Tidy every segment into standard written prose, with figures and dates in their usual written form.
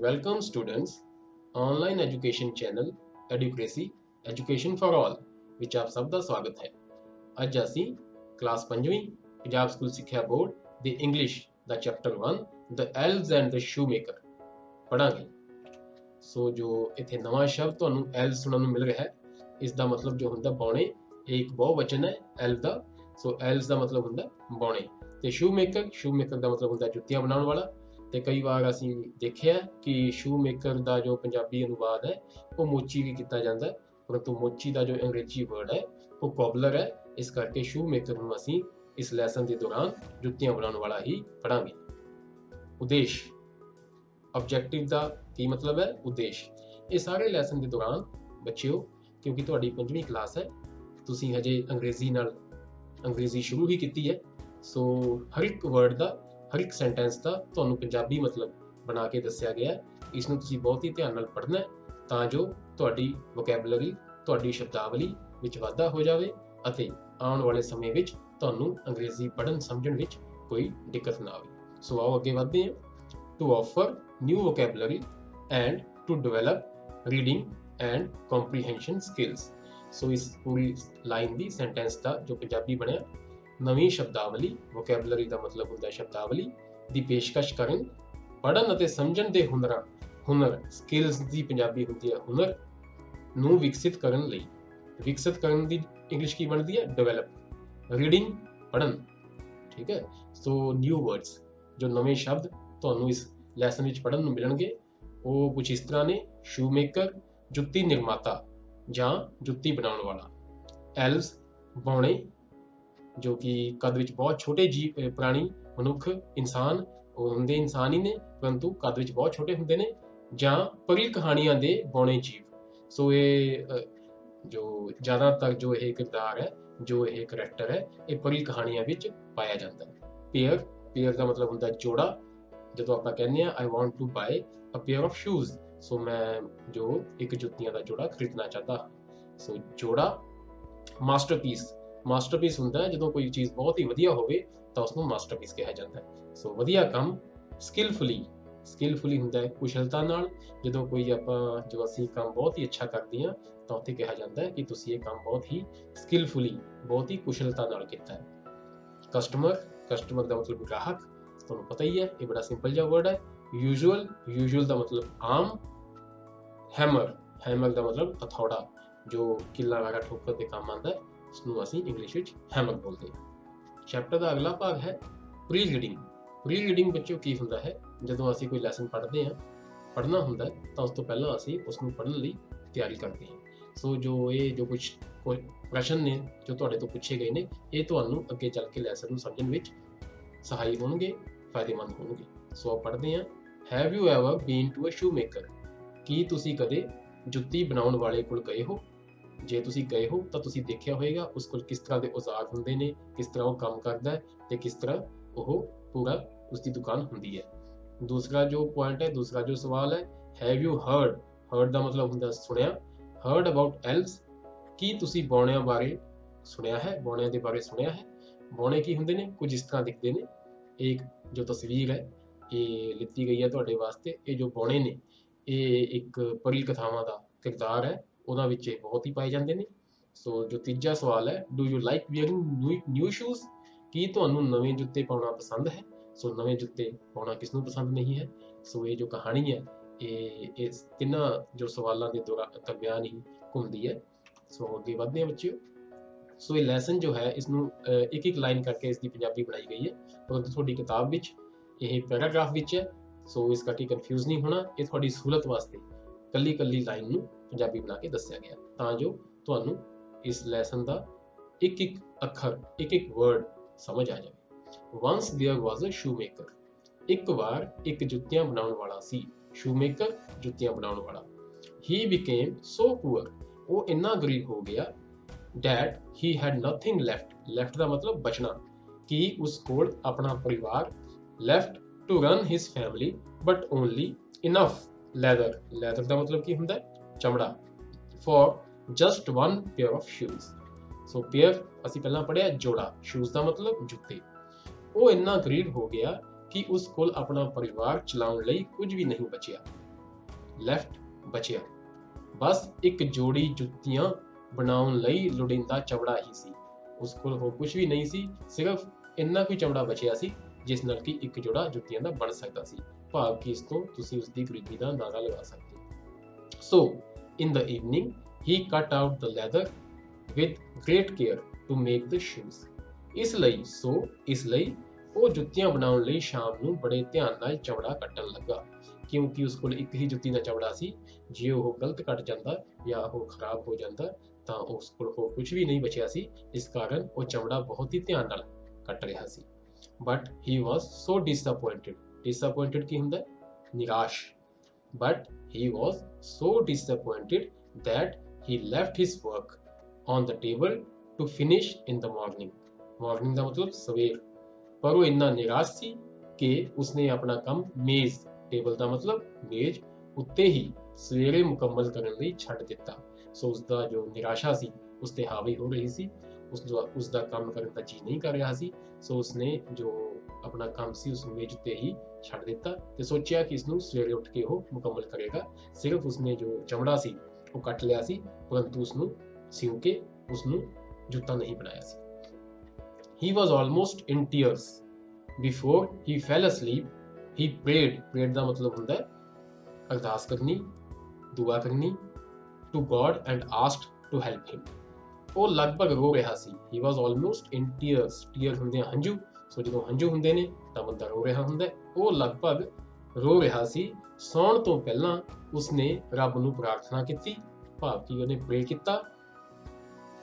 Welcome students online education channel Educasy education for all ਵਿੱਚ ਆਪ ਸਭ ਦਾ ਸਵਾਗਤ ਹੈ। ਅੱਜ ਅਸੀਂ ਕਲਾਸ 5ਵੀਂ ਪੰਜਾਬ ਸਕੂਲ ਸਿੱਖਿਆ ਬੋਰਡ ਦੇ ਇੰਗਲਿਸ਼ ਦਾ chapter 1 the elves and the shoemaker ਪੜਾਂਗੇ। ਸੋ ਜੋ ਇੱਥੇ ਨਵਾਂ ਸ਼ਬਦ ਤੁਹਾਨੂੰ ਐਲ ਸੁਣਨ ਨੂੰ ਮਿਲ ਰਿਹਾ ਹੈ, ਇਸ ਦਾ ਮਤਲਬ ਜੋ ਹੁੰਦਾ ਬੌਣੇ, ਇਹ ਇੱਕ ਬਹੁਵਚਨ ਹੈ ਐਲ ਦਾ। ਸੋ ਐਲਸ ਦਾ ਮਤਲਬ ਹੁੰਦਾ ਬੌਣੇ ਤੇ ਸ਼ੂਮੇਕਰ ਦਾ ਮਤਲਬ ਹੁੰਦਾ ਜੁੱਤੀਆਂ ਬਣਾਉਣ ਵਾਲਾ। ਤੇ ਕਈ ਵਾਰ ਅਸੀਂ ਦੇਖਿਆ ਕਿ ਸ਼ੂਮੇਕਰ ਦਾ ਜੋ ਪੰਜਾਬੀ ਅਨੁਵਾਦ ਹੈ ਉਹ ਮੋਚੀ ਵੀ ਕੀਤਾ ਜਾਂਦਾ ਹੈ, परंतु मोची का जो अंग्रेजी वर्ड है वो कॉबलर है। इस करके शूमेकर ਨੂੰ ਅਸੀਂ इस लैसन के दौरान जुत्तियां बनाने वाला ही पढ़ांगे। उद्देश्य ऑब्जेक्टिव का की मतलब है उद्देश्य। ये सारे लैसन के दौरान बच्चिओ, क्योंकि तुहाडी 5वीं क्लास है, तुसीं हजे अंग्रेजी शुरू ही की है, सो हर एक वर्ड का हर एक सेंटेंस का तुहानूं पंजाबी मतलब बना के दस्सिया गया है। इसनूं तुसीं बहुत ही ध्यान नाल पढ़ना है ਤਾਂ ਜੋ ਤੁਹਾਡੀ ਵੋਕੈਬਲਰੀ, ਤੁਹਾਡੀ ਸ਼ਬਦਾਵਲੀ ਵਿੱਚ ਵਾਧਾ ਹੋ ਜਾਵੇ ਅਤੇ ਆਉਣ ਵਾਲੇ ਸਮੇਂ ਵਿੱਚ ਤੁਹਾਨੂੰ ਅੰਗਰੇਜ਼ੀ ਪੜ੍ਹਨ ਸਮਝਣ ਵਿੱਚ ਕੋਈ ਦਿੱਕਤ ਨਾ ਆਵੇ। ਸੋ ਆਓ ਅੱਗੇ ਵਧਦੇ ਹਾਂ। To offer new vocabulary and to develop reading and comprehension skills. So ਇਸ ਪੂਰੀ ਲਾਈਨ ਦੀ ਸੈਂਟੈਂਸ ਦਾ ਜੋ ਪੰਜਾਬੀ ਬਣਿਆ, ਨਵੀਂ ਸ਼ਬਦਾਵਲੀ, ਵੋਕੈਬਲਰੀ ਦਾ ਮਤਲਬ ਹੁੰਦਾ ਸ਼ਬਦਾਵਲੀ ਦੀ ਪੇਸ਼ਕਸ਼ ਕਰਨ, ਪੜ੍ਹਨ ਅਤੇ ਸਮਝਣ ਦੇ ਹੁਨਰ ਸਕਿੱਲਸ ਦੀ ਪੰਜਾਬੀ ਹੁੰਦੀ ਹੈ ਹੁਨਰ ਨੂੰ ਵਿਕਸਿਤ ਕਰਨ ਲਈ। ਵਿਕਸਿਤ ਕਰਨ ਦੀ ਇੰਗਲਿਸ਼ ਕੀ ਬਣਦੀ ਹੈ? ਡਿਵੈਲਪ। ਰੀਡਿੰਗ ਪੜ੍ਹਨ, ਠੀਕ ਹੈ। ਸੋ ਨਿਊ ਵਰਡਸ, ਜੋ ਨਵੇਂ ਸ਼ਬਦ ਤੁਹਾਨੂੰ ਇਸ ਲੈਸਨ ਵਿੱਚ ਪੜ੍ਹਨ ਨੂੰ ਮਿਲਣਗੇ ਉਹ ਕੁਝ ਇਸ ਤਰ੍ਹਾਂ ਨੇ। ਸ਼ੂਮੇਕਰ ਜੁੱਤੀ ਨਿਰਮਾਤਾ ਜਾਂ ਜੁੱਤੀ ਬਣਾਉਣ ਵਾਲਾ। ਐਲਵਸ ਬੌਣੇ, ਜੋ ਕਿ ਕੱਦ ਵਿੱਚ ਬਹੁਤ ਛੋਟੇ ਪ੍ਰਾਣੀ, ਮਨੁੱਖ, ਇਨਸਾਨ, ਉਹ ਹੁੰਦੇ ਇਨਸਾਨ ਹੀ ਨੇ ਪਰੰਤੂ ਕੱਦ ਵਿੱਚ ਬਹੁਤ ਛੋਟੇ ਹੁੰਦੇ ਨੇ। ਜਾਂ ਪਰੀ ਕਹਾਣੀਆਂ ਦੇ ਬੌਣੇ ਜੀਵ। ਸੋ ਇਹ ਜੋ ਜ਼ਿਆਦਾਤਰ ਜੋ ਇਹ ਕਿਰਦਾਰ ਹੈ, ਜੋ ਇਹ ਕਰੈਕਟਰ ਹੈ, ਇਹ ਪਰੀ ਕਹਾਣੀਆਂ ਵਿੱਚ ਪਾਇਆ ਜਾਂਦਾ ਹੈ। ਪੇਅਰ ਦਾ ਮਤਲਬ ਹੁੰਦਾ ਜੋੜਾ। ਜਦੋਂ ਆਪਾਂ ਕਹਿੰਦੇ ਆ I want to buy a pair of shoes, so ਮੈਂ ਜੋ ਇੱਕ ਜੁੱਤੀਆਂ ਦਾ ਜੋੜਾ ਖਰੀਦਣਾ ਚਾਹਤਾ ਹਾਂ। ਸੋ ਜੋੜਾ। ਮਾਸਟਰਪੀਸ ਹੁੰਦਾ ਹੈ ਜਦੋਂ ਕੋਈ ਚੀਜ਼ ਬਹੁਤ ਹੀ ਵਧੀਆ ਹੋਵੇ ਤਾਂ ਉਸਨੂੰ ਮਾਸਟਰਪੀਸ ਕਿਹਾ ਜਾਂਦਾ ਹੈ। ਸੋ ਵਧੀਆ ਕੰਮ। ਸਕਿੱਲਫੁਲੀ ਹੁੰਦਾ ਹੈ ਕੁਸ਼ਲਤਾ ਨਾਲ। ਜਦੋਂ ਕੋਈ ਜੋ ਅਸੀਂ ਕੰਮ ਬਹੁਤ ਹੀ ਅੱਛਾ ਕਰਦੇ ਹਾਂ ਤਾਂ ਉੱਥੇ ਕਿਹਾ ਜਾਂਦਾ ਹੈ ਕਿ ਤੁਸੀਂ ਇਹ ਕੰਮ ਬਹੁਤ ਹੀ ਸਕਿੱਲਫੁਲੀ, ਬਹੁਤ ਹੀ ਕੁਸ਼ਲਤਾ ਨਾਲ ਕੀਤਾ ਹੈ। ਕਸਟਮਰ ਦਾ ਮਤਲਬ ਗ੍ਰਾਹਕ, ਤੁਹਾਨੂੰ ਪਤਾ ਹੀ ਹੈ, ਇਹ ਬੜਾ ਸਿੰਪਲ ਜਿਹਾ ਵਰਡ ਹੈ। ਯੂਜੂਅਲ ਦਾ ਮਤਲਬ ਆਮ। ਹੈਮਰ ਦਾ ਮਤਲਬ ਹਥੌੜਾ, ਜੋ ਕਿੱਲਾ ਵਗੈਰਾ ਠੋਕਰ ਦੇ ਕੰਮ ਆਉਂਦਾ ਹੈ, ਉਸਨੂੰ ਅਸੀਂ ਇੰਗਲਿਸ਼ ਵਿੱਚ ਹੈਮਰ ਬੋਲਦੇ ਹਾਂ। ਚੈਪਟਰ ਦਾ ਅਗਲਾ ਭਾਗ ਹੈ ਪ੍ਰੀ ਰੀਡਿੰਗ। ਬੱਚਿਓ ਕੀ ਹੁੰਦਾ ਹੈ? ਜਦੋਂ ਅਸੀਂ ਕੋਈ ਲੈਸਨ ਪੜ੍ਹਨਾ ਹੁੰਦਾ ਤਾਂ ਉਸ ਤੋਂ ਪਹਿਲਾਂ ਅਸੀਂ ਉਸ ਨੂੰ ਪੜ੍ਹਨ ਲਈ ਤਿਆਰੀ ਕਰਦੇ ਹਾਂ। ਸੋ ਜੋ ਕੁਝ ਪ੍ਰਸ਼ਨ ਨੇ ਜੋ ਤੁਹਾਡੇ ਤੋਂ ਪੁੱਛੇ ਗਏ ਨੇ, ਇਹ ਤੁਹਾਨੂੰ ਅੱਗੇ ਚੱਲ ਕੇ ਲੈਸਨ ਨੂੰ ਸਮਝਣ ਵਿੱਚ ਸਹਾਈ ਹੋਣਗੇ, ਫਾਇਦੇਮੰਦ ਹੋਣਗੇ। ਸੋ ਆਓ ਪੜ੍ਹਦੇ ਹਾਂ। Have you ever been to a shoemaker? ਕੀ ਤੁਸੀਂ ਕਦੇ ਜੁੱਤੀ ਬਣਾਉਣ ਵਾਲੇ ਕੋਲ ਗਏ ਹੋ? ਜੇ ਤੁਸੀਂ ਗਏ ਹੋ ਤਾਂ ਤੁਸੀਂ ਦੇਖਿਆ ਹੋਵੇਗਾ ਉਸ ਕੋਲ ਕਿਸ ਤਰ੍ਹਾਂ ਦੇ ਔਜ਼ਾਰ ਹੁੰਦੇ ਨੇ, ਕਿਸ ਤਰ੍ਹਾਂ ਉਹ ਕੰਮ ਕਰਦਾ ਹੈ ਤੇ ਕਿਸ ਤਰ੍ਹਾਂ ਉਹ ਪੂਰਾ ਉਸਦੀ ਦੁਕਾਨ ਹੁੰਦੀ ਹੈ। ਦੂਸਰਾ ਜੋ ਪੁਆਇੰਟ ਹੈ, ਦੂਸਰਾ ਜੋ ਸਵਾਲ ਹੈ, ਹੈਵ ਯੂ ਹਰਡ ਦਾ ਮਤਲਬ ਹੁੰਦਾ ਸੁਣਿਆ। Heard about ਐਲਵਸ? ਕੀ ਤੁਸੀਂ ਬੌਣਿਆਂ ਬਾਰੇ ਸੁਣਿਆ ਹੈ? ਬੌਣਿਆਂ ਦੇ ਬਾਰੇ ਸੁਣਿਆ ਹੈ? ਬੌਣੇ ਕੀ ਹੁੰਦੇ ਨੇ? ਕੁਝ ਇਸ ਤਰ੍ਹਾਂ ਦਿਖਦੇ ਨੇ। ਇੱਕ ਜੋ ਤਸਵੀਰ ਹੈ ਇਹ ਲਿੱਤੀ ਗਈ ਹੈ ਤੁਹਾਡੇ ਵਾਸਤੇ। ਇਹ ਜੋ ਬੌਣੇ ਨੇ ਇਹ ਇੱਕ ਪਰੀ ਕਥਾਵਾਂ ਦਾ ਕਿਰਦਾਰ ਹੈ, ਉਹਨਾਂ ਵਿੱਚ ਇਹ ਬਹੁਤ ਹੀ ਪਾਏ ਜਾਂਦੇ ਨੇ। ਸੋ ਜੋ ਤੀਜਾ ਸਵਾਲ ਹੈ, do you like wearing new shoes? ਕੀ ਤੁਹਾਨੂੰ ਨਵੇਂ ਜੁੱਤੇ ਪਾਉਣਾ ਪਸੰਦ ਹੈ? ਸੋ ਨਵੇਂ ਜੁੱਤੇ ਪਾਉਣਾ ਕਿਸ ਨੂੰ ਪਸੰਦ ਨਹੀਂ ਹੈ? ਸੋ ਇਹ ਜੋ ਕਹਾਣੀ ਹੈ ਇਹ ਤਿੰਨਾਂ ਜੋ ਸਵਾਲਾਂ ਦੇ ਦਰਮਿਆਨ ਹੀ ਘੁੰਮਦੀ ਹੈ। ਸੋ ਅੱਗੇ ਵਧਦੇ ਹਾਂ ਬੱਚਿਓ। ਸੋ ਇਹ ਲੈਸਨ ਜੋ ਹੈ ਇਸਨੂੰ ਇੱਕ ਲਾਈਨ ਕਰਕੇ ਇਸ ਦੀ ਪੰਜਾਬੀ ਬਣਾਈ ਗਈ ਹੈ, ਪਰੰਤੂ ਤੁਹਾਡੀ ਕਿਤਾਬ ਵਿੱਚ ਇਹ ਪੈਰਾਗ੍ਰਾਫ ਵਿੱਚ ਹੈ। ਸੋ ਇਸ ਕਰਕੇ ਕਨਫਿਊਜ਼ ਨਹੀਂ ਹੋਣਾ। ਇਹ ਤੁਹਾਡੀ ਸਹੂਲਤ ਵਾਸਤੇ ਕੱਲੀ ਲਾਈਨ ਨੂੰ ਪੰਜਾਬੀ ਬਣਾ ਕੇ ਦੱਸਿਆ ਗਿਆ ਤਾਂ ਜੋ ਤੁਹਾਨੂੰ ਇਸ ਲੈਸਨ ਦਾ ਇੱਕ ਅੱਖਰ, ਇੱਕ ਵਰਡ ਸਮਝ ਆ ਜਾਵੇ। Once there was a shoemaker. ਇੱਕ ਵਾਰ ਇੱਕ ਜੁੱਤੀਆਂ ਬਣਾਉਣ ਵਾਲਾ ਸੀ। ਸ਼ੂਮੇਕਰ ਜੁੱਤੀਆਂ ਬਣਾਉਣ ਵਾਲਾ। He became so poor. ਉਹ ਇੰਨਾ ਗਰੀਬ ਹੋ ਗਿਆ that he had nothing left ਦਾ ਮਤਲਬ ਬਚਣਾ, ਕਿ ਉਸ ਕੋਲ ਆਪਣਾ ਪਰਿਵਾਰ left to run his family but only enough leather ਦਾ ਮਤਲਬ ਕੀ ਹੁੰਦਾ? ਚਮੜਾ। For just one pair of shoes. So pair ਅਸੀਂ ਪਹਿਲਾਂ ਪੜ੍ਹਿਆ ਜੋੜਾ, ਸ਼ੂਜ਼ ਦਾ ਮਤਲਬ ਜੁੱਤੇ। ਉਹ ਇੰਨਾ ਗਰੀਬ ਹੋ ਗਿਆ ਕਿ ਉਸ ਕੋਲ ਆਪਣਾ ਪਰਿਵਾਰ ਚਲਾਉਣ ਲਈ ਕੁਝ ਵੀ ਨਹੀਂ ਬਚਿਆ। left ਬਚਿਆ। ਬਸ ਇੱਕ ਜੋੜੀ ਜੁੱਤੀਆਂ ਬਣਾਉਣ ਲਈ ਲੋੜੀਂਦਾ ਚਮੜਾ ਹੀ ਸੀ। ਉਸ ਕੋਲ ਹੋਰ ਕੁਝ ਵੀ ਨਹੀਂ ਸੀ, ਸਿਰਫ ਇੰਨਾ ਕੁ ਚਮੜਾ ਬਚਿਆ ਸੀ ਜਿਸ ਨਾਲ ਕਿ ਇੱਕ ਜੋੜਾ ਜੁੱਤੀਆਂ ਦਾ ਬਣ ਸਕਦਾ ਸੀ। ਭਾਵ ਕਿ ਇਸ ਤੋਂ ਤੁਸੀਂ ਉਸ ਦੀ ਗਰੀਬੀ ਦਾ ਅੰਦਾਜ਼ਾ ਲਗਾ ਸਕਦੇ ਹੋ। ਸੋ in the evening he cut out the leather with great care to make the shoes। ਇਸ ਲਈ ਉਹ ਜੁੱਤੀਆਂ ਬਣਾਉਣ ਲਈ ਸ਼ਾਮ ਨੂੰ ਬੜੇ ਧਿਆਨ ਨਾਲ ਚਮੜਾ ਕੱਟਣ ਲੱਗਾ, ਕਿਉਂਕਿ ਉਸ ਕੋਲ ਇੱਕ ਹੀ ਜੁੱਤੀ ਦਾ ਚਮੜਾ ਸੀ। ਜੇ ਉਹ ਗਲਤ ਕੱਟ ਜਾਂਦਾ ਜਾਂ ਉਹ ਖਰਾਬ ਹੋ ਜਾਂਦਾ ਤਾਂ ਉਸ ਕੋਲ ਹੋਰ ਕੁਝ ਵੀ ਨਹੀਂ ਬਚਿਆ ਸੀ। ਇਸ ਕਾਰਨ ਉਹ ਚਮੜਾ ਬਹੁਤ ਹੀ ਧਿਆਨ ਨਾਲ ਕੱਟ ਰਿਹਾ ਸੀ। ਬਟ ਹੀ ਵਾਸ ਸੋ ਡਿਸਅਪੁਆਇੰਟਡ ਕੀ ਹੁੰਦਾ? ਨਿਰਾਸ਼। But he was so disappointed that he left his work on the table to finish in the morning। morning ਦਾ ਮਤਲਬ ਸਵੇਰ। ਪਰ ਉਹ ਇੰਨਾ ਨਿਰਾਸ਼ ਸੀ ਕਿ ਉਸਨੇ ਆਪਣਾ ਕੰਮ ਮੇਜ਼, ਟੇਬਲ ਦਾ ਮਤਲਬ ਮੇਜ਼ ਉੱਤੇ ਹੀ ਸਵੇਰੇ ਮੁਕੰਮਲ ਕਰਨ ਲਈ ਛੱਡ ਦਿੱਤਾ। ਸੋ ਉਸਦਾ ਜੋ ਨਿਰਾਸ਼ਾ ਸੀ ਉਸ ਤੇ ਹਾਵੀ ਹੋ ਰਹੀ ਸੀ। ਉਸਦਾ ਕੰਮ ਕਰਨ ਦਾ ਜੀ ਨਹੀਂ ਕਰ ਰਿਹਾ ਸੀ। ਸੋ ਉਸਨੇ ਜੋ ਆਪਣਾ ਕੰਮ ਸੀ ਉਸ ਮੇਜ਼ ਉੱਤੇ ਹੀ ਛੱਡ ਦਿੱਤਾ ਤੇ ਸੋਚਿਆ ਕਿ ਇਸ ਨੂੰ ਸਵੇਰੇ ਉੱਠ ਕੇ ਉਹ ਮੁਕੰਮਲ ਕਰੇਗਾ। ਸਿਰਫ ਉਸਨੇ ਜੋ ਚਮੜਾ ਸੀ ਉਹ ਕੱਟ ਲਿਆ ਸੀ, ਪਰੰਤੂ ਉਸਨੂੰ ਸਿਉਂ ਕੇ ਉਸਨੂੰ ਜੁੱਤਾ ਨਹੀਂ ਬਣਾਇਆ ਸੀ। He was almost in tears before he fell asleep। He prayed ਦਾ ਮਤਲਬ ਹੁੰਦਾ ਹੈ ਅਰਦਾਸ ਕਰਨੀ, ਦੁਆ ਕਰਨੀ, to God and asked to help him। ਉਹ ਲਗਭਗ ਰੋ ਰਿਹਾ ਸੀ। He was almost in tears। tear ਹੁੰਦੇ ਆ ਹੰਝੂ। ਸੋ ਜਦੋਂ ਹੰਝੂ ਹੁੰਦੇ ਨੇ ਤਾਂ ਬੰਦਾ ਰੋ ਰਿਹਾ ਹੁੰਦਾ। ਉਹ ਲਗਭਗ ਰੋ ਰਿਹਾ ਸੀ। ਸੌਣ ਤੋਂ ਪਹਿਲਾਂ ਉਸਨੇ ਰੱਬ ਨੂੰ ਪ੍ਰਾਰਥਨਾ ਕੀਤੀ, ਭਾਵ ਕਿ ਉਹਨੇ ਪ੍ਰੇ ਕੀਤਾ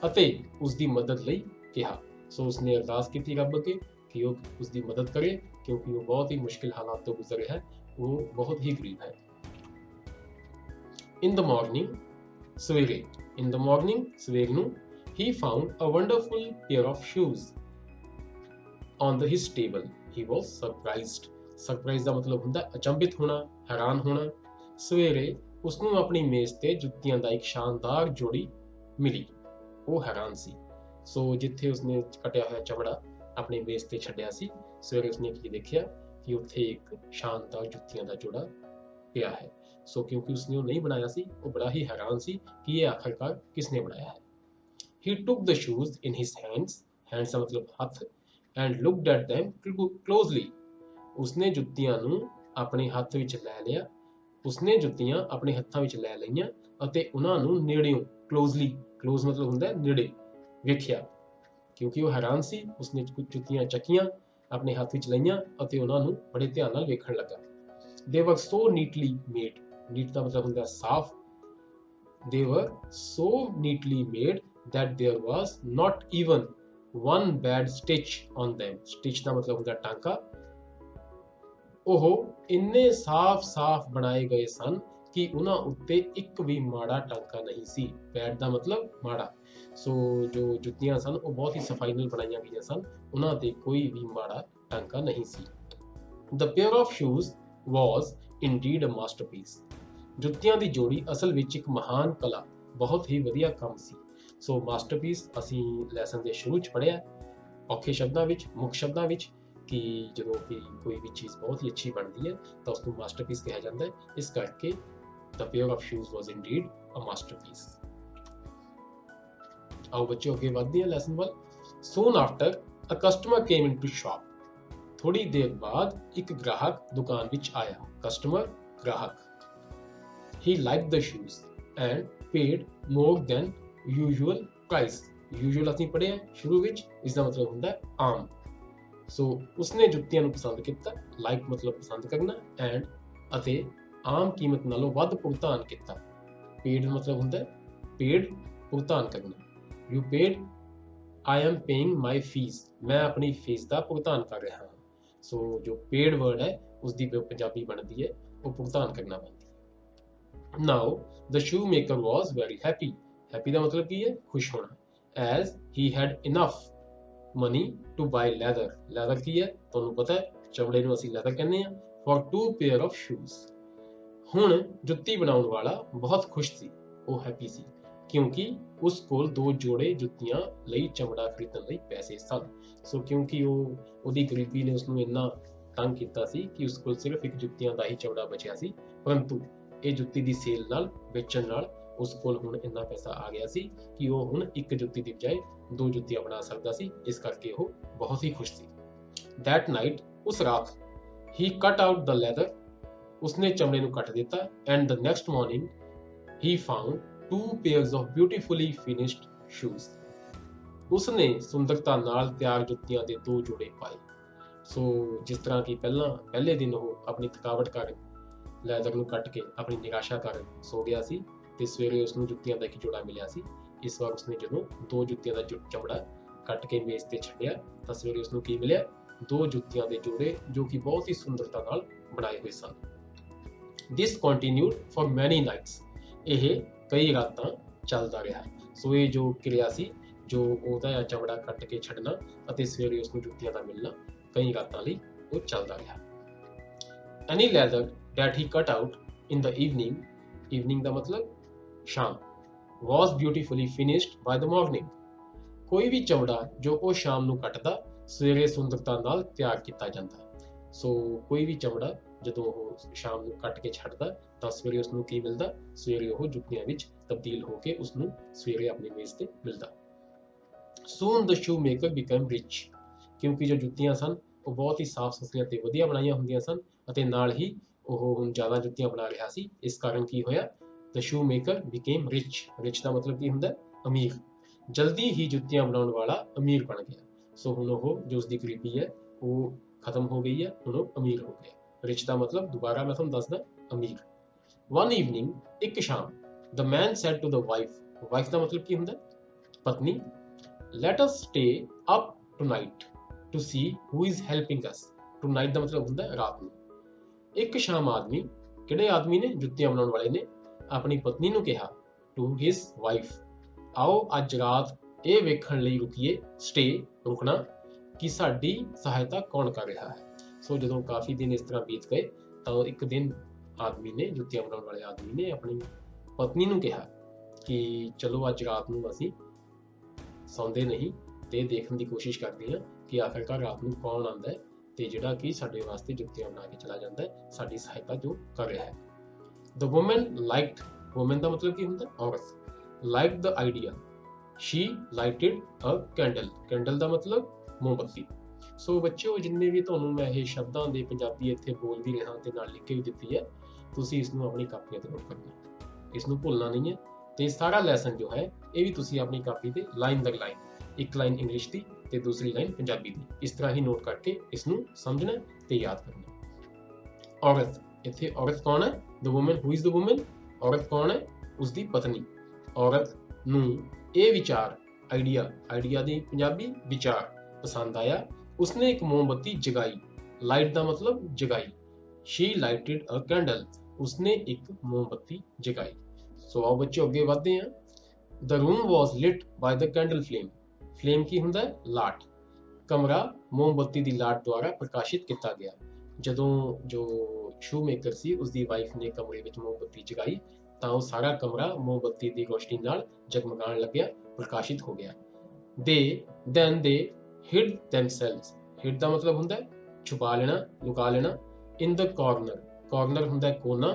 ਅਤੇ ਉਸਦੀ ਮਦਦ ਲਈ ਕਿਹਾ। ਸੋ ਉਸਨੇ ਅਰਦਾਸ ਕੀਤੀ ਰੱਬ ਅੱਗੇ ਕਿ ਉਹ ਉਸਦੀ ਮਦਦ ਕਰੇ, ਕਿਉਂਕਿ ਉਹ ਬਹੁਤ ਹੀ ਮੁਸ਼ਕਿਲ ਹਾਲਾਤ ਤੋਂ ਗੁਜ਼ਰ ਰਿਹਾ ਹੈ। ਉਹ ਬਹੁਤ ਹੀ ਗਰੀਬ ਹੈ। In the morning ਸਵੇਰ ਨੂੰ he found a wonderful pair of shoes on his table। he was surprised ਦਾ ਮਤਲਬ ਹੁੰਦਾ ਅਚੰਭਿਤ ਹੋਣਾ, ਹੈਰਾਨ ਹੋਣਾ। ਸਵੇਰੇ ਉਸਨੂੰ ਆਪਣੀ ਮੇਜ਼ ਤੇ ਜੁੱਤੀਆਂ ਦਾ ਇੱਕ ਸ਼ਾਨਦਾਰ ਜੋੜੀ ਮਿਲੀ। ਉਹ ਹੈਰਾਨ ਸੀ। ਸੋ ਜਿੱਥੇ ਉਸਨੇ ਕਟਿਆ ਹੋਇਆ ਚਮੜਾ ਆਪਣੀ ਮੇਜ਼ ਤੇ ਛੱਡਿਆ ਸੀ, ਸਵੇਰੇ ਉਸਨੇ ਕੀ ਦੇਖਿਆ ਕਿ ਉੱਥੇ ਇੱਕ ਸ਼ਾਨਦਾਰ ਜੁੱਤੀਆਂ ਦਾ ਜੋੜਾ ਪਿਆ ਹੈ। ਸੋ ਕਿਉਂਕਿ ਉਸਨੇ ਉਹ ਨਹੀਂ ਬਣਾਇਆ ਸੀ, ਉਹ ਬੜਾ ਹੀ ਹੈਰਾਨ ਸੀ ਕਿ ਇਹ ਆਖਰਕਾਰ ਕਿਸਨੇ ਬਣਾਇਆ ਹੈ। He took the shoes in his hands ਦਾ ਮਤਲਬ ਹੱਥ and looked at them closely। ਉਸਨੇ ਜੁੱਤੀਆਂ ਨੂੰ ਆਪਣੇ ਹੱਥ ਵਿੱਚ ਲੈ ਲਿਆ। ਉਸਨੇ ਜੁੱਤੀਆਂ ਆਪਣੇ ਹੱਥਾਂ ਵਿੱਚ ਲੈ ਲਈਆਂ ਅਤੇ ਉਹਨਾਂ ਨੂੰ ਨੇੜਿਓਂ close ਮਤਲਬ ਹੁੰਦਾ ਨੇੜੇ ਵੇਖਿਆ। ਕਿਉਂਕਿ ਉਹ ਹੈਰਾਨ ਸੀ, ਉਸਨੇ ਕੁਝ ਜੁੱਤੀਆਂ ਚੱਕੀਆਂ, ਆਪਣੇ ਹੱਥ ਵਿੱਚ ਲਈਆਂ ਅਤੇ ਉਹਨਾਂ ਨੂੰ ਬੜੇ ਧਿਆਨ ਨਾਲ ਵੇਖਣ ਲੱਗਾ। They were so neatly made। Neat ਦਾ ਮਤਲਬ ਹੁੰਦਾ ਸਾਫ਼। They were so neatly made that there was not even one bad stitch on them। stitch ਦਾ ਮਤਲਬ ਹੁੰਦਾ ਟਾਂਕਾ। ਉਹ ਇੰਨੇ ਸਾਫ਼ ਬਣਾਏ ਗਏ ਸਨ ਕਿ ਉਹਨਾਂ ਉੱਤੇ ਇੱਕ ਵੀ ਮਾੜਾ ਟਾਂਕਾ ਨਹੀਂ ਸੀ। bad ਦਾ ਮਤਲਬ ਮਾੜਾ। ਸੋ ਜੋ ਜੁੱਤੀਆਂ ਸਨ ਉਹ ਬਹੁਤ ਹੀ ਸਫਾਈ ਨਾਲ ਬਣਾਈਆਂ ਗਈਆਂ ਸਨ, ਉਹਨਾਂ ਤੇ ਕੋਈ ਵੀ ਮਾੜਾ ਟਾਂਕਾ ਨਹੀਂ ਸੀ। The pair of shoes was indeed a masterpiece। ਜੁੱਤੀਆਂ ਦੀ ਜੋੜੀ ਅਸਲ ਵਿੱਚ ਇੱਕ ਮਹਾਨ ਕਲਾ, ਬਹੁਤ ਹੀ ਵਧੀਆ ਕੰਮ ਸੀ। ਸੋ ਮਾਸਟਰਪੀਸ ਅਸੀਂ ਲੈਸਨ ਦੇ ਸ਼ੁਰੂ 'ਚ ਪੜ੍ਹਿਆ ਔਖੇ ਸ਼ਬਦਾਂ ਵਿੱਚ, ਮੁੱਖ ਸ਼ਬਦਾਂ ਵਿੱਚ, ਕਿ ਜਦੋਂ ਕਿ ਕੋਈ ਵੀ ਚੀਜ਼ ਬਹੁਤ ਹੀ ਅੱਛੀ ਬਣਦੀ ਹੈ ਤਾਂ ਉਸ ਨੂੰ ਮਾਸਟਰਪੀਸ ਕਿਹਾ ਜਾਂਦਾ ਹੈ। ਇਸ ਕਰਕੇ The pair of shoes was indeed a masterpiece। ਆਓ ਬੱਚਿਓ ਅੱਗੇ ਵਧਦੇ ਹਾਂ ਲੈਸਨ ਵੱਲ। Soon after a customer came into shop। ਥੋੜੀ ਦੇਰ ਬਾਅਦ ਇੱਕ ਗ੍ਰਾਹਕ ਦੁਕਾਨ ਵਿੱਚ ਆਇਆ। ਕਸਟਮਰ ਗ੍ਰਾਹਕ। He liked the shoes and paid more than usual price। usual ਅਸੀਂ ਪੜ੍ਹਿਆ ਸ਼ੁਰੂ ਵਿੱਚ, ਇਸ ਦਾ ਮਤਲਬ ਹੁੰਦਾ ਆਮ। ਸੋ ਉਸਨੇ ਜੁੱਤੀਆਂ ਨੂੰ ਪਸੰਦ ਕੀਤਾ। ਲਾਈਕ ਮਤਲਬ ਪਸੰਦ ਕਰਨਾ ਐਂਡ ਅਤੇ ਆਮ ਕੀਮਤ ਨਾਲੋਂ ਵੱਧ ਭੁਗਤਾਨ ਕੀਤਾ। ਪੇਡ ਮਤਲਬ ਹੁੰਦਾ ਪੇਡ ਭੁਗਤਾਨ ਕਰਨਾ। You paid, I am paying my fees। ਮੈਂ ਆਪਣੀ ਫੀਸ ਦਾ ਭੁਗਤਾਨ ਕਰ ਰਿਹਾ ਹਾਂ। ਸੋ ਜੋ ਪੇਡ ਵਰਡ ਹੈ ਉਸਦੀ ਪੰਜਾਬੀ ਬਣਦੀ ਹੈ ਉਹ ਭੁਗਤਾਨ ਕਰਨਾ ਬਣਦੀ ਹੈ। Now the shoemaker was very happy। happy ਦਾ ਮਤਲਬ ਕੀ ਹੈ? ਖੁਸ਼ ਹੋਣਾ। As he had enough money to buy leather। leather ਕੀ ਹੈ ਤੁਹਾਨੂੰ ਪਤਾ ਹੈ, ਚਮੜੇ ਨੂੰ ਅਸੀਂ leather ਕਹਿੰਦੇ ਹਾਂ। For 2 pair of shoes। ਹੁਣ ਜੁੱਤੀ ਬਣਾਉਣ ਵਾਲਾ ਬਹੁਤ ਖੁਸ਼ ਸੀ, ਉਹ ਹੈਪੀ ਸੀ, ਕਿਉਂਕਿ ਉਸ ਕੋਲ 2 ਜੋੜੇ ਜੁੱਤੀਆਂ ਲਈ ਚਮੜਾ ਖਰੀਦਣ ਲਈ ਪੈਸੇ ਸਨ। ਸੋ ਕਿਉਂਕਿ ਉਹਦੀ ਗਰੀਬੀ ਨੇ ਉਸਨੂੰ ਇੰਨਾ ਤੰਗ ਕੀਤਾ ਸੀ ਕਿ ਉਸ ਕੋਲ ਸਿਰਫ ਇੱਕ ਜੁੱਤੀਆਂ ਦਾ ਹੀ ਚਮੜਾ ਬਚਿਆ ਸੀ, ਪਰੰਤੂ ਇਹ ਜੁੱਤੀ ਦੀ ਸੇਲ ਨਾਲ ਵੇਚਣ ਨਾਲ ਉਸ ਕੋਲ ਹੁਣ ਇੰਨਾ ਪੈਸਾ ਆ ਗਿਆ ਸੀ ਕਿ ਉਹ ਹੁਣ ਇੱਕ ਜੁੱਤੀ ਦੀ ਬਜਾਏ 2 ਜੁੱਤੀਆਂ ਬਣਾ ਸਕਦਾ ਸੀ। ਇਸ ਕਰਕੇ ਉਹ ਬਹੁਤ ਹੀ ਖੁਸ਼ ਸੀ। That night, ਉਸ ਰਾਤ, he cut out the leather, ਉਸਨੇ ਚਮੜੇ ਨੂੰ ਕੱਟ ਦਿੱਤਾ। And the next morning, he found 2 pairs of beautifully finished shoes. ਉਸਨੇ ਸੁੰਦਰਤਾ ਨਾਲ ਤਿਆਰ ਜੁੱਤੀਆਂ ਦੇ 2 ਜੋੜੇ ਪਾਏ। ਸੋ ਜਿਸ ਤਰ੍ਹਾਂ ਕਿ ਪਹਿਲੇ ਦਿਨ ਉਹ ਆਪਣੀ ਥਕਾਵਟ ਕਾਰਨ ਲੈਦਰ ਨੂੰ ਕੱਟ ਕੇ ਆਪਣੀ ਨਿਰਾਸ਼ਾ ਕਾਰਨ ਸੋ ਗਿਆ ਸੀ ਤੇ ਸਵੇਰੇ ਉਸਨੂੰ ਜੁੱਤੀਆਂ ਦਾ ਇੱਕ ਜੋੜਾ ਮਿਲਿਆ ਸੀ। ਇਸ ਵਾਰ ਉਸਨੇ ਜਦੋਂ 2 ਜੁੱਤੀਆਂ ਦਾ ਚਮੜਾ ਕੱਟ ਕੇ ਮੇਜ਼ ਤੇ ਛੱਡਿਆ ਤਾਂ ਸਵੇਰੇ ਉਸਨੂੰ ਕੀ ਮਿਲਿਆ? 2 ਜੁੱਤੀਆਂ ਦੇ ਜੋੜੇ ਜੋ ਕਿ ਬਹੁਤ ਹੀ ਸੁੰਦਰਤਾ ਨਾਲ ਬਣਾਏ ਹੋਏ ਸਨ। This continued for many nights. ਇਹ ਕਈ ਰਾਤਾਂ ਚੱਲਦਾ ਰਿਹਾ। ਸੋ ਇਹ ਜੋ ਕਿਰਿਆ ਸੀ, ਜੋ ਉਹਦਾ ਚਮੜਾ ਕੱਟ ਕੇ ਛੱਡਣਾ ਅਤੇ ਸਵੇਰੇ ਉਸਨੂੰ ਜੁੱਤੀਆਂ ਦਾ ਮਿਲਣਾ, ਕਈ ਰਾਤਾਂ ਲਈ ਉਹ ਚੱਲਦਾ ਰਿਹਾ। Any leather that he cut out in the evening, evening ਦਾ ਮਤਲਬ ਸ਼ਾਮ, was beautifully finished by the morning. ਕੋਈ ਵੀ ਚਮੜਾ ਜੋ ਉਹ ਸ਼ਾਮ ਨੂੰ ਕੱਟਦਾ, ਸਵੇਰੇ ਸੁੰਦਰਤਾ ਨਾਲ ਤਿਆਰ ਕੀਤਾ ਜਾਂਦਾ। ਸੋ ਕੋਈ ਵੀ ਚਮੜਾ ਜਦੋਂ ਉਹ ਸ਼ਾਮ ਨੂੰ ਕੱਟ ਕੇ ਛੱਡਦਾ ਤਾਂ ਸਵੇਰੇ ਉਸਨੂੰ ਕੀ ਮਿਲਦਾ? ਸਵੇਰੇ ਉਹ ਜੁੱਤੀਆਂ ਵਿੱਚ ਤਬਦੀਲ ਹੋ ਕੇ ਉਸਨੂੰ ਸਵੇਰੇ ਆਪਣੀ ਮੇਜ਼ ਤੇ ਮਿਲਦਾ। Soon the shoemaker became rich. ਕਿਉਂਕਿ ਜੋ ਜੁੱਤੀਆਂ ਸਨ ਉਹ ਬਹੁਤ ਹੀ ਸਾਫ਼ ਸੁਥਰੀਆਂ ਤੇ ਵਧੀਆ ਬਣਾਈਆਂ ਹੁੰਦੀਆਂ ਸਨ ਅਤੇ ਨਾਲ ਹੀ ਉਹ ਹੁਣ ਜ਼ਿਆਦਾ ਜੁੱਤੀਆਂ ਬਣਾ ਰਿਹਾ ਸੀ। ਇਸ ਕਾਰਨ ਕੀ ਹੋਇਆ? The shoemaker became rich. Rich ਦਾ ਮਤਲਬ ਕੀ ਹੁੰਦਾ? ਅਮੀਰ। ਜਲਦੀ ਹੀ ਜੁੱਤੀਆਂ ਬਣਾਉਣ ਵਾਲਾ ਅਮੀਰ ਬਣ ਗਿਆ। ਸੋ ਹੁਣ ਉਹ ਜੋ ਉਸਦੀ ਗਰੀਬੀ ਹੈ ਉਹ ਖਤਮ ਹੋ ਗਈ ਹੈ, ਹੁਣ ਉਹ ਅਮੀਰ ਹੋ ਗਿਆ। ਰਿਚ ਦਾ ਮਤਲਬ ਦੁਬਾਰਾ ਮੈਂ ਤੁਹਾਨੂੰ ਦੱਸਦਾ, ਅਮੀਰ। One evening, ਇੱਕ ਸ਼ਾਮ, the man said to the wife. Wife ਦਾ ਮਤਲਬ ਕੀ ਹੁੰਦਾ? ਪਤਨੀ। Let us stay up tonight to see who is helping us. Tonight ਦਾ ਮਤਲਬ ਹੁੰਦਾ ਰਾਤ ਨੂੰ। ਇੱਕ ਸ਼ਾਮ ਆਦਮੀ, ਕਿਹੜੇ ਆਦਮੀ ਨੇ? ਜੁੱਤੀਆਂ ਬਣਾਉਣ ਵਾਲੇ ਨੇ ਆਪਣੀ ਪਤਨੀ ਨੂੰ ਕਿਹਾ, to his wife, ਆਓ ਅੱਜ ਰਾਤ ਇਹ ਵੇਖਣ ਲਈ ਰੁਕੀਏ, stay ਰੁਕਣਾ, ਕਿ ਸਾਡੀ ਸਹਾਇਤਾ ਕੌਣ ਕਰ ਰਿਹਾ ਹੈ। ਸੋ ਜਦੋਂ ਕਾਫੀ ਦਿਨ ਇਸ ਤਰ੍ਹਾਂ ਬੀਤ ਗਏ ਤਾਂ ਇੱਕ ਦਿਨ ਆਦਮੀ ਨੇ, ਜੁੱਤੀਆਂ ਬਣਾਉਣ ਵਾਲੇ ਆਦਮੀ ਨੇ ਆਪਣੀ ਪਤਨੀ ਨੂੰ ਕਿਹਾ ਕਿ ਚਲੋ ਅੱਜ ਰਾਤ ਨੂੰ ਅਸੀਂ ਸੌਂਦੇ ਨਹੀਂ ਤੇ ਦੇਖਣ ਦੀ ਕੋਸ਼ਿਸ਼ ਕਰਦੇ ਹਾਂ ਕਿ ਆਖਰਕਾਰ ਰਾਤ ਨੂੰ ਕੌਣ ਆਉਂਦਾ ਹੈ ਤੇ ਜਿਹੜਾ ਕਿ ਸਾਡੇ ਵਾਸਤੇ ਜੁੱਤੀਆਂ ਬਣਾ ਕੇ ਚਲਾ ਜਾਂਦਾ ਹੈ, ਸਾਡੀ ਸਹਾਇਤਾ ਜੋ ਕਰ ਰਿਹਾ ਹੈ। The woman liked, woman ਦਾ ਮਤਲਬ ਕੀ ਹੁੰਦਾ? ਔਰਤ। Liked the idea. She lighted a candle. Candle ਦਾ ਮਤਲਬ ਮੋਮਬੱਤੀ। ਸੋ ਬੱਚਿਓ, ਜਿੰਨੇ ਵੀ ਤੁਹਾਨੂੰ ਮੈਂ ਇਹ ਸ਼ਬਦਾਂ ਦੇ ਪੰਜਾਬੀ ਇੱਥੇ ਬੋਲ ਵੀ ਰਿਹਾ ਤੇ ਨਾਲ ਲਿਖ ਕੇ ਵੀ ਦਿੱਤੀ ਹੈ, ਤੁਸੀਂ ਇਸ ਨੂੰ ਆਪਣੀ ਕਾਪੀਆਂ ਤੇ ਨੋਟ ਕਰਨਾ, ਇਸ ਨੂੰ ਭੁੱਲਣਾ ਨਹੀਂ ਹੈ। ਤੇ ਸਾਰਾ ਲੈਸਨ ਜੋ ਹੈ ਇਹ ਵੀ ਤੁਸੀਂ ਆਪਣੀ ਕਾਪੀ ਤੇ ਲਾਈਨ ਦਰ ਲਾਈਨ, ਇੱਕ ਲਾਈਨ ਇੰਗਲਿਸ਼ ਦੀ ਤੇ ਦੂਸਰੀ ਲਾਈਨ ਪੰਜਾਬੀ ਦੀ, ਇਸ ਤਰ੍ਹਾਂ ਹੀ ਨੋਟ ਕਰਕੇ ਇਸ ਨੂੰ ਸਮਝਣਾ ਤੇ ਯਾਦ ਕਰਨਾ। ਔਰਤ, ਇੱਥੇ ਔਰਤ ਕੌਣ ਹੈ? The woman. Who is the woman? ਔਰਤ ਕੌਣ ਹੈ? ਉਸਦੀ ਪਤਨੀ। ਔਰਤ ਨੂੰ ਇਹ ਵਿਚਾਰ, ਆਈਡੀਆ ਦੀ ਪੰਜਾਬੀ ਵਿਚਾਰ ਪਸੰਦ ਆਇਆ। ਉਸਨੇ ਇੱਕ ਮੋਮਬੱਤੀ ਜਗਾਈ। ਲਾਈਟ ਦਾ ਮਤਲਬ ਜਗਾਈ। She lighted a candle. ਉਸਨੇ ਇੱਕ ਮੋਮਬੱਤੀ ਜਗਾਈ। ਸੋ ਆਓ ਬੱਚਿਓ ਅੱਗੇ ਵਧਦੇ ਹਾਂ। The room was lit by the candle flame. Flame ਕੀ ਹੁੰਦਾ ਹੈ? ਲਾਟ। ਕਮਰਾ ਮੋਮਬੱਤੀ ਦੀ ਲਾਟ ਦੁਆਰਾ ਪ੍ਰਕਾਸ਼ਿਤ ਕੀਤਾ ਗਿਆ। ਜਦੋਂ ਜੋ ਸ਼ੂਮੇਕਰ ਸੀ ਉਸਦੀ ਵਾਈਫ ਨੇ ਕਮਰੇ ਵਿੱਚ ਮੋਮਬੱਤੀ ਜਗਾਈ ਤਾਂ ਉਹ ਸਾਰਾ ਕਮਰਾ ਮੋਮਬੱਤੀ ਦੀ ਰੋਸ਼ਨੀ ਨਾਲ ਜਗਮਗਾਉਣ ਲੱਗਿਆ, ਪ੍ਰਕਾਸ਼ਿਤ ਹੋ ਗਿਆ। Then they hid themselves. Hid ਦਾ ਮਤਲਬ ਹੁੰਦਾ ਹੈ ਛੁਪਾ ਲੈਣਾ, ਲੁਕਾ ਲੈਣਾ। In the corner. Corner ਹੁੰਦਾ ਹੈ ਕੋਨਾ।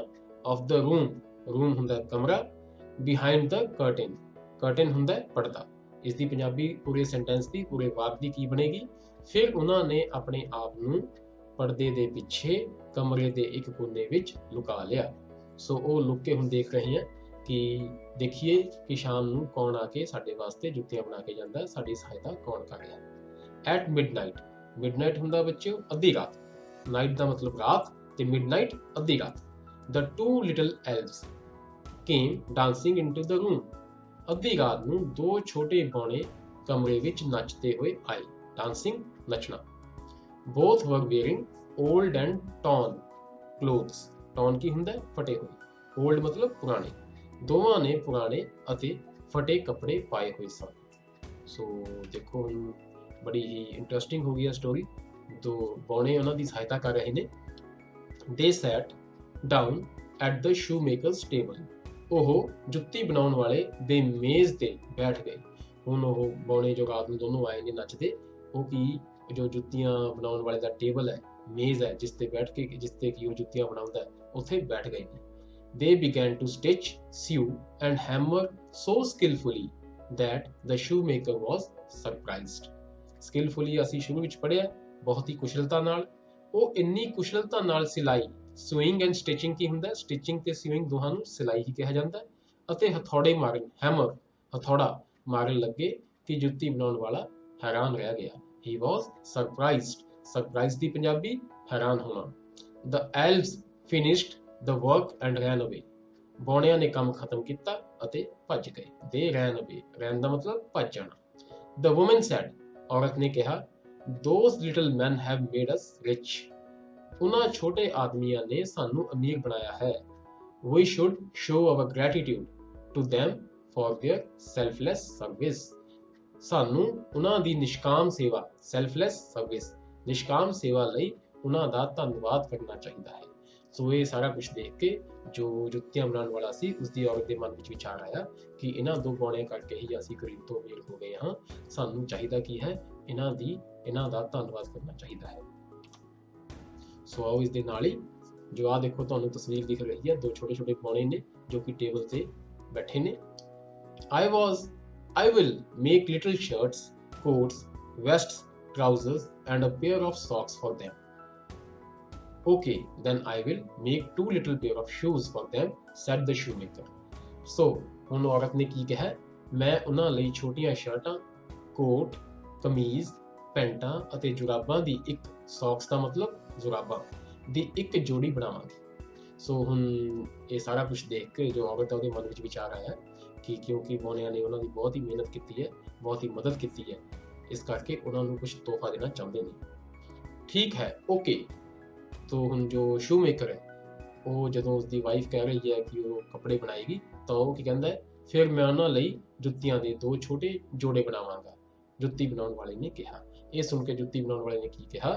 Of the room. Room ਹੁੰਦਾ ਹੈ ਕਮਰਾ। Behind the curtain. Curtain ਹੁੰਦਾ ਹੈ ਪਰਦਾ। ਇਸ ਦੀ ਪੰਜਾਬੀ ਪੂਰੇ ਸੈਂਟੈਂਸ ਦੀ, ਪੂਰੇ ਵਾਕ ਦੀ ਕੀ ਬਣੇਗੀ? ਫਿਰ ਉਹਨਾਂ ਨੇ ਆਪਣੇ ਆਪ ਨੂੰ ਪਰਦੇ ਦੇ ਪਿੱਛੇ ਕਮਰੇ ਦੇ ਇੱਕ ਕੋਨੇ ਵਿੱਚ ਲੁਕਾ ਲਿਆ। ਸੋ ਉਹ ਲੁਕ ਕੇ ਹੁਣ ਦੇਖ ਰਹੇ ਹਾਂ ਕਿ ਦੇਖੀਏ ਕਿ ਸ਼ਾਮ ਨੂੰ ਕੌਣ ਆ ਕੇ ਸਾਡੇ ਵਾਸਤੇ ਜੁੱਤੀਆਂ ਬਣਾ ਕੇ ਜਾਂਦਾ, ਸਾਡੀ ਸਹਾਇਤਾ ਕੌਣ ਕਰ ਰਿਹਾ। At midnight. ਮਿਡਨਾਈਟ ਹੁੰਦਾ ਬੱਚਿਓ ਅੱਧੀ ਰਾਤ। ਨਾਈਟ ਦਾ ਮਤਲਬ ਰਾਤ ਤੇ ਮਿਡਨਾਈਟ ਅੱਧੀ ਰਾਤ। The two little elves came dancing into the room. ਅੱਧੀ ਰਾਤ ਨੂੰ 2 ਛੋਟੇ ਬੌਣੇ ਕਮਰੇ ਵਿੱਚ ਨੱਚਦੇ ਹੋਏ ਆਏ। ਡਾਂਸਿੰਗ ਨੱਚਣਾ। Both were wearing old and torn clothes. Torn ਕੀ ਹੁੰਦਾ? ਫਟੇ ਹੋਏ। Old ਮਤਲਬ ਪੁਰਾਣੇ। ਦੋਵਾਂ ਨੇ ਪੁਰਾਣੇ ਅਤੇ ਫਟੇ ਕੱਪੜੇ ਪਾਏ ਹੋਏ ਸਨ। ਸੋ ਦੇਖੋ ਹੁਣ ਬੜੀ ਹੀ ਇੰਟਰਸਟਿੰਗ ਹੋ ਗਈ ਹੈ ਸਟੋਰੀ। 2 ਬੌਣੇ ਉਹਨਾਂ ਦੀ ਸਹਾਇਤਾ ਕਰ ਰਹੇ ਨੇ। They sat down at the shoemaker's table. ਉਹ ਜੁੱਤੀ ਬਣਾਉਣ ਵਾਲੇ ਦੇ ਮੇਜ਼ ਤੇ ਬੈਠ ਗਏ। ਹੁਣ ਉਹ ਬੌਣੇ ਜੋ ਰਾਤ ਨੂੰ ਦੋਨੋਂ ਆਏ ਨੇ ਨੱਚਦੇ, ਉਹ ਕੀ ਜੋ ਜੁੱਤੀਆਂ ਬਣਾਉਣ ਵਾਲੇ ਦਾ ਟੇਬਲ ਹੈ, ਮੇਜ਼ ਹੈ, ਜਿਸ ਤੇ ਬੈਠ ਕੇ, ਜਿਸ ਤੇ ਕਿ ਉਹ ਜੁੱਤੀਆਂ ਬਣਾਉਂਦਾ, ਉੱਥੇ ਬੈਠ ਗਏ ਨੇ। they began to stitch, sew and hammer so skillfully that the shoemaker was surprised. skillfully ਅਸੀਂ ਸ਼ੁਰੂ ਵਿੱਚ ਪੜਿਆ, ਬਹੁਤ ਹੀ ਕੁਸ਼ਲਤਾ ਨਾਲ। ਉਹ ਇੰਨੀ ਕੁਸ਼ਲਤਾ ਨਾਲ ਸਿਲਾਈ, ਸੂਇੰਗ ਐਂਡ ਸਟਿਚਿੰਗ ਕੀ ਹੁੰਦਾ, ਸਟਿਚਿੰਗ ਤੇ ਸੂਇੰਗ ਦੋਹਾਂ ਨੂੰ ਸਿਲਾਈ ਹੀ ਕਿਹਾ ਜਾਂਦਾ, ਅਤੇ ਹਥੌੜੇ ਮਾਰਨ, ਹੈਮਰ ਹਥੌੜਾ ਮਾਰਨ ਲੱਗੇ ਕਿ ਜੁੱਤੀ ਬਣਾਉਣ ਵਾਲਾ ਹੈਰਾਨ ਰਹਿ ਗਿਆ। he was surprised, ਸਰਪ੍ਰਾਈਜ਼ ਦੀ ਪੰਜਾਬੀ ਹੈਰਾਨ ਹੋਣਾ। the elves finished the work and ran away, ਬੌਣਿਆਂ ਨੇ ਕੰਮ ਖਤਮ ਕੀਤਾ ਅਤੇ ਭੱਜ ਗਏ। they ran away, ran ਦਾ ਮਤਲਬ ਭੱਜ ਜਾਣਾ। the woman said, ਔਰਤ ਨੇ ਕਿਹਾ, those little men have made us rich, ਉਹਨਾਂ ਛੋਟੇ ਆਦਮੀਆਂ ਨੇ ਸਾਨੂੰ ਅਮੀਰ ਬਣਾਇਆ ਹੈ। we should show our gratitude to them for their selfless service, ਸਾਨੂੰ ਉਹਨਾਂ ਦੀ ਨਿਸ਼ਕਾਮ ਸੇਵਾ, selfless service, ਨਿਸ਼ਕਾਮ ਸੇਵਾ ਲਈ ਉਹਨਾਂ ਦਾ ਧੰਨਵਾਦ ਕਰਨਾ ਚਾਹੀਦਾ ਹੈ। ਸੋ ਇਹ ਸਾਰਾ ਕੁਝ ਦੇਖ ਕੇ ਜੋ ਜੁੱਤੀਆਂ ਬਣਾਉਣ ਵਾਲਾ ਸੀ, ਉਸਦੀ ਔਰਤ ਦੇ ਮਨ ਵਿੱਚ ਵਿਚਾਰ ਆਇਆ ਕਿ ਇਹਨਾਂ ਦੋ ਬੌਣਿਆਂ ਕਰਕੇ ਹੀ ਅਸੀਂ ਗਰੀਬ ਤੋਂ ਅਮੀਰ ਹੋ ਗਏ ਹਾਂ, ਸਾਨੂੰ ਚਾਹੀਦਾ ਕੀ ਹੈ, ਇਹਨਾਂ ਦਾ ਧੰਨਵਾਦ ਕਰਨਾ ਚਾਹੀਦਾ ਹੈ। ਸੋ ਆਓ ਇਸ ਦੇ ਨਾਲ ਹੀ ਜੋ ਆ ਦੇਖੋ ਤੁਹਾਨੂੰ ਤਸਵੀਰ ਦਿਖ ਰਹੀ ਹੈ, ਦੋ ਛੋਟੇ ਛੋਟੇ ਬੌਣੇ ਨੇ ਜੋ ਕਿ ਟੇਬਲ ਤੇ ਬੈਠੇ ਨੇ। I will make little shirts, coats, vests, trousers and a pair of socks for them. Okay, then I will make 2 little pair of shoes for them, said the shoemaker. So, ਹੁਣ ਔਰਤ ਨੇ ਕੀ ਕਿਹਾ, ਮੈਂ ਉਹਨਾਂ ਲਈ ਛੋਟੀਆਂ ਸ਼ਰਟਾਂ, ਕੋਟ, ਕਮੀਜ਼, ਪੈਂਟਾਂ ਅਤੇ ਜੁਰਾਬਾਂ ਦੀ ਇੱਕ, ਸੌਕਸ ਦਾ ਮਤਲਬ ਜੁਰਾਬਾਂ ਦੀ ਇੱਕ ਜੋੜੀ ਬਣਾਵਾਂਗੀ। ਸੋ ਹੁਣ ਇਹ ਸਾਰਾ ਕੁਝ ਦੇਖ ਕੇ ਜੋ ਔਰਤ ਹੈ ਉਹਦੇ ਮਨ ਵਿੱਚ ਵਿਚਾਰ ਆਇਆ ਕਿ ਕਿਉਂਕਿ ਬੌਣਿਆਂ ਨੇ ਉਹਨਾਂ ਦੀ ਬਹੁਤ ਹੀ ਮਿਹਨਤ ਕੀਤੀ ਹੈ, ਬਹੁਤ ਹੀ ਮਦਦ ਕੀਤੀ ਹੈ, ਇਸ ਕਰਕੇ ਉਹਨਾਂ ਨੂੰ ਕੁਝ ਤੋਹਫਾ ਦੇਣਾ ਚਾਹੁੰਦੇ ਨੇ। ਠੀਕ ਹੈ, ਓਕੇ। तो ਹੁਣ ਜੋ ਸ਼ੂਮੇਕਰ ਹੈ ਉਹ ਜਦੋਂ ਉਸਦੀ ਵਾਈਫ ਕਹਿ ਰਹੀ ਹੈ ਕਿ ਉਹ ਕੱਪੜੇ ਬਣਾਏਗੀ ਤਾਂ ਉਹ ਕੀ ਕਹਿੰਦਾ ਹੈ, ਫਿਰ ਮੈਂ ਉਹਨਾਂ ਲਈ ਜੁੱਤੀਆਂ ਦੇ 2 ਛੋਟੇ ਜੋੜੇ ਬਣਾਵਾਂਗਾ, ਜੁੱਤੀ ਬਣਾਉਣ ਵਾਲੇ ਨੇ ਕਿਹਾ। ਇਹ ਸੁਣ ਕੇ ਜੁੱਤੀ ਬਣਾਉਣ ਵਾਲੇ ਨੇ ਕੀ ਕਿਹਾ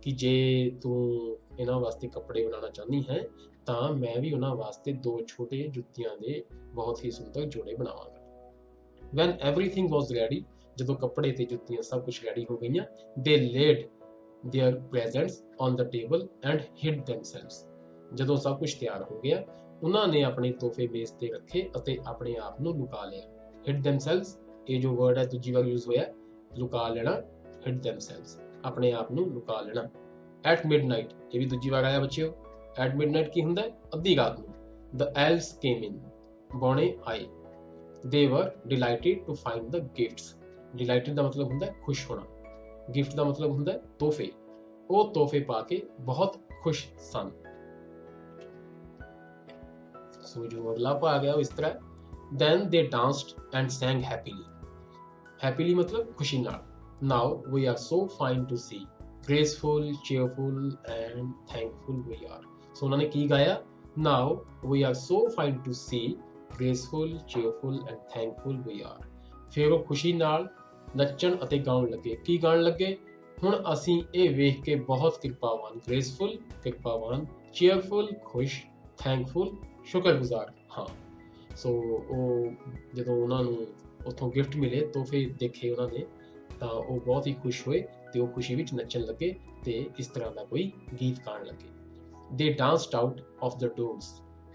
ਕਿ ਜੇ ਤੂੰ ਇਹਨਾਂ ਵਾਸਤੇ ਕੱਪੜੇ ਬਣਾਉਣਾ ਚਾਹੁੰਦੀ ਹੈ ਤਾਂ ਮੈਂ ਵੀ ਉਹਨਾਂ ਵਾਸਤੇ 2 ਛੋਟੇ ਜੁੱਤੀਆਂ ਦੇ ਬਹੁਤ ਹੀ ਸੁੰਦਰ ਜੋੜੇ ਬਣਾਵਾਂਗਾ। when everything was ready, ਜਦੋਂ ਕੱਪੜੇ ਤੇ ਜੁੱਤੀਆਂ ਸਭ ਕੁਝ ਰੈਡੀ ਹੋ ਗਈਆਂ, they laid their presents on the table and hid themselves, ਜਦੋਂ ਸਭ ਕੁਝ ਤਿਆਰ ਹੋ ਗਿਆ ਉਹਨਾਂ ਨੇ ਆਪਣੇ ਤੋਹਫੇ ਮੇਜ਼ ਤੇ ਰੱਖੇ ਅਤੇ ਆਪਣੇ ਆਪ ਨੂੰ ਲੁਕਾ ਲਿਆ। hid themselves, ਇਹ ਜੋ ਵਰਡ ਹੈ ਦੂਜੀ ਵਾਰ ਯੂਜ਼ ਹੋਇਆ, ਲੁਕਾ ਲੈਣਾ, hid themselves, ਆਪਣੇ ਆਪ ਨੂੰ ਲੁਕਾ ਲੈਣਾ। at midnight, ਇਹ ਵੀ ਦੂਜੀ ਵਾਰ ਆਇਆ ਬੱਚਿਓ। at midnight ਕੀ ਹੁੰਦਾ ਹੈ, ਅੱਧੀ ਰਾਤ ਨੂੰ। the elves came in, ਬੌਣੇ ਆਏ। they were delighted to find the gifts, delighted ਦਾ ਮਤਲਬ ਹੁੰਦਾ ਹੈ ਖੁਸ਼ ਹੋਣਾ, ਗਿਫਟ ਦਾ ਮਤਲਬ ਹੁੰਦਾ ਹੈ ਤੋਹਫੇ। ਉਹ ਤੋਹਫੇ ਪਾ ਕੇ ਬਹੁਤ ਖੁਸ਼ ਸਨ। ਸੋ ਜੋ ਅਗਲਾ ਭਾਗ ਹੈ ਉਹ ਇਸ ਤਰ੍ਹਾਂ, then they danced and sang happily, happily ਮਤਲਬ ਖੁਸ਼ੀ ਨਾਲ। now we are so fine to see, graceful, cheerful and thankful we are, ਸੋ ਉਹਨਾਂ ਨੇ ਕੀ ਗਾਇਆ, now we are so fine to see, graceful, cheerful and thankful we are। ਫਿਰ ਉਹ ਖੁਸ਼ੀ ਨਾਲ ਨੱਚਣ ਅਤੇ ਗਾਉਣ ਲੱਗੇ। ਕੀ ਗਾਉਣ ਲੱਗੇ, ਹੁਣ ਅਸੀਂ ਇਹ ਵੇਖ ਕੇ ਬਹੁਤ ਕਿਰਪਾਵਾਨ, ਗ੍ਰੇਸਫੁਲ ਕਿਰਪਾਵਾਨ, ਚੀਅਰਫੁਲ ਖੁਸ਼, ਥੈਂਕਫੁਲ ਸ਼ੁਕਰਗੁਜ਼ਾਰ ਹਾਂ। ਸੋ ਉਹ ਜਦੋਂ ਉਹਨਾਂ ਨੂੰ ਉੱਥੋਂ ਗਿਫਟ ਮਿਲੇ, ਤੋਹਫੇ ਦੇਖੇ ਉਹਨਾਂ ਨੇ, ਤਾਂ ਉਹ ਬਹੁਤ ਹੀ ਖੁਸ਼ ਹੋਏ ਤੇ ਉਹ ਖੁਸ਼ੀ ਵਿੱਚ ਨੱਚਣ ਲੱਗੇ ਤੇ ਇਸ ਤਰ੍ਹਾਂ ਦਾ ਕੋਈ ਗੀਤ ਗਾਉਣ ਲੱਗੇ। They danced out of the doors,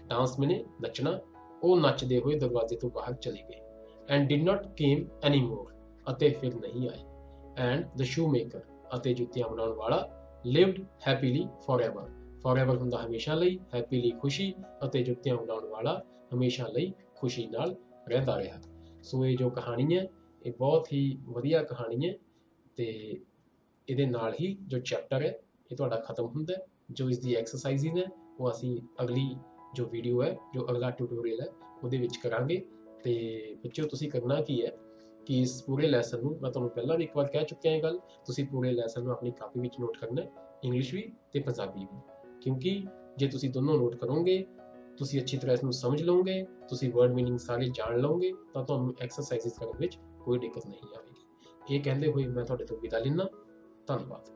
dance ਮੈਨੇ ਨੱਚਣਾ, ਉਹ ਨੱਚਦੇ ਹੋਏ ਦਰਵਾਜ਼ੇ ਤੋਂ ਬਾਹਰ ਚਲੇ ਗਏ। ਐਂਡ ਡਿਡ ਨਾਟ ਕੇਮ ਐਨੀ ਮੋਰ, ਅਤੇ ਫਿਰ ਨਹੀਂ ਆਏ। ਐਂਡ ਦ ਸ਼ੂਮੇਕਰ, ਅਤੇ ਜੁੱਤੀਆਂ ਬਣਾਉਣ ਵਾਲਾ, ਲਿਵਡ ਹੈਪੀਲੀ ਫੋਰਐਵਰ, ਫੋਰਐਵਰ ਹੁੰਦਾ ਹਮੇਸ਼ਾ ਲਈ, ਹੈਪੀਲੀ ਖੁਸ਼ੀ, ਅਤੇ ਜੁੱਤੀਆਂ ਬਣਾਉਣ ਵਾਲਾ ਹਮੇਸ਼ਾ ਲਈ ਖੁਸ਼ੀ ਨਾਲ ਰਹਿੰਦਾ ਰਿਹਾ। ਸੋ ਇਹ ਜੋ ਕਹਾਣੀ ਹੈ ਇਹ ਬਹੁਤ ਹੀ ਵਧੀਆ ਕਹਾਣੀ ਹੈ ਤੇ ਇਹਦੇ ਨਾਲ ਹੀ ਜੋ ਚੈਪਟਰ ਹੈ ਇਹ ਤੁਹਾਡਾ ਖਤਮ ਹੁੰਦਾ ਹੈ। ਜੋ ਇਸ ਦੀ ਐਕਸਰਸਾਈਜ਼ਿਜ਼ ਹੈ ਉਹ ਅਸੀਂ ਅਗਲੀ ਜੋ ਵੀਡੀਓ ਹੈ, ਜੋ ਅਗਲਾ ਟਿਊਟੋਰੀਅਲ ਹੈ ਉਹਦੇ ਵਿੱਚ ਕਰਾਂਗੇ। ਤੇ ਬੱਚਿਓ ਤੁਸੀਂ ਕਰਨਾ ਕੀ ਹੈ ਕਿ ਇਸ ਪੂਰੇ ਲੈਸਨ ਨੂੰ, ਮੈਂ ਤੁਹਾਨੂੰ ਪਹਿਲਾਂ ਵੀ ਇੱਕ ਵਾਰ ਕਹਿ ਚੁੱਕਿਆ ਇਹ ਗੱਲ, ਤੁਸੀਂ ਪੂਰੇ ਲੈਸਨ ਨੂੰ ਆਪਣੀ ਕਾਪੀ ਵਿੱਚ ਨੋਟ ਕਰਨਾ ਹੈ, ਇੰਗਲਿਸ਼ ਵੀ ਤੇ ਪੰਜਾਬੀ ਵੀ, ਕਿਉਂਕਿ ਜੇ ਤੁਸੀਂ ਦੋਨੋਂ ਨੋਟ ਕਰੋਗੇ, ਤੁਸੀਂ ਅੱਛੀ ਤਰ੍ਹਾਂ ਇਸ ਨੂੰ ਸਮਝ ਲਓਗੇ, ਤੁਸੀਂ ਵਰਡ ਮੀਨਿੰਗ ਸਾਰੇ ਜਾਣ ਲਓਗੇ, ਤਾਂ ਤੁਹਾਨੂੰ ਐਕਸਰਸਾਈਜ਼ਿਸ ਕਰਨ ਵਿੱਚ ਕੋਈ ਦਿੱਕਤ ਨਹੀਂ ਆਵੇਗੀ। ਇਹ ਕਹਿੰਦੇ ਹੋਏ ਮੈਂ ਤੁਹਾਡੇ ਤੋਂ ਵਿਦਾ ਲੈਂਦਾ। ਧੰਨਵਾਦ।